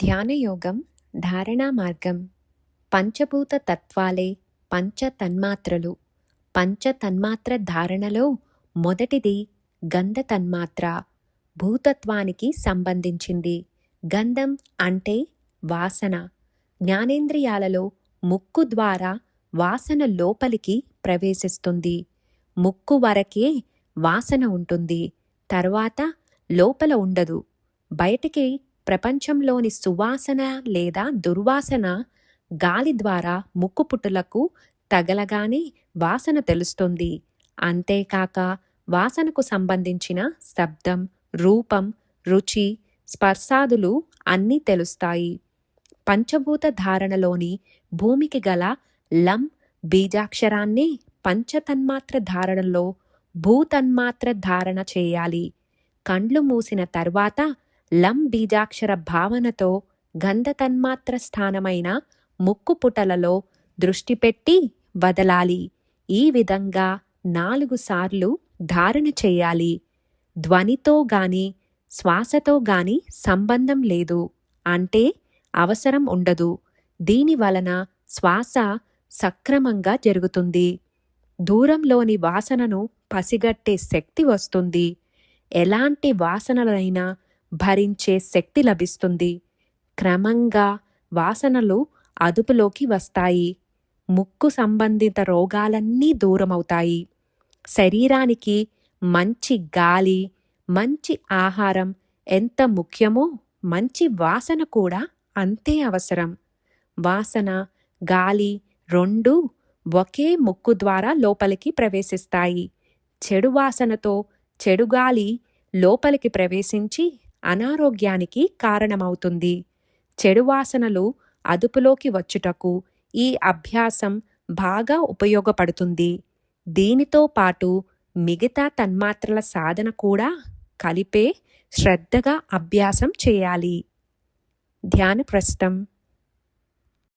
ధ్యానయోగం ధారణా మార్గం. పంచభూత తత్వాలే పంచ తన్మాత్రలు. పంచ తన్మాత్ర ధారణలో మొదటిది గంధ తన్మాత్ర. భూతత్వానికి సంబంధించింది. గంధం అంటే వాసన. జ్ఞానేంద్రియాలలో ముక్కు ద్వారా వాసన లోపలికి ప్రవేశిస్తుంది. ముక్కు వరకే వాసన ఉంటుంది. తర్వాత లోపల ఉండదు. బయటికి ప్రపంచంలోని సువాసన లేదా దుర్వాసన గాలి ద్వారా ముక్కుపుటులకు తగలగానే వాసన తెలుస్తుంది. అంతేకాక వాసనకు సంబంధించిన శబ్దం, రూపం, రుచి, స్పర్శాదులు అన్నీ తెలుస్తాయి. పంచభూత ధారణలోని భూమికి గల లం బీజాక్షరాన్ని పంచతన్మాత్ర ధారణలో భూతన్మాత్ర ధారణ చేయాలి. కండ్లు మూసిన తర్వాత లం బీజాక్షర భావనతో గంధ తన్మాత్ర స్థానమైన ముక్కు పుటలలో దృష్టి పెట్టి వదలాలి. ఈ విధంగా 4 సార్లు ధారణ చేయాలి. ధ్వనితో గాని శ్వాసతో గాని సంబంధం లేదు, అంటే అవసరం ఉండదు. దీని వలన శ్వాస సక్రమంగా జరుగుతుంది. దూరంలోని వాసనను పసిగట్టే శక్తి వస్తుంది. ఎలాంటి వాసనలైనా భరించే శక్తి లభిస్తుంది. క్రమంగా వాసనలు అదుపులోకి వస్తాయి. ముక్కు సంబంధిత రోగాలన్నీ దూరమవుతాయి. శరీరానికి మంచి గాలి, మంచి ఆహారం ఎంత ముఖ్యమో మంచి వాసన కూడా అంతే అవసరం. వాసన, గాలి రెండూ ఒకే ముక్కు ద్వారా లోపలికి ప్రవేశిస్తాయి. చెడు వాసనతో చెడు గాలి లోపలికి ప్రవేశించి అనారోగ్యానికి కారణమవుతుంది. చెడు వాసనలు అదుపులోకి వచ్చుటకు ఈ అభ్యాసం బాగా ఉపయోగపడుతుంది. దీనితో పాటు మిగతా తన్మాత్రల సాధన కూడా కలిపే శ్రద్ధగా అభ్యాసం చేయాలి. ధ్యాన ప్రస్థం.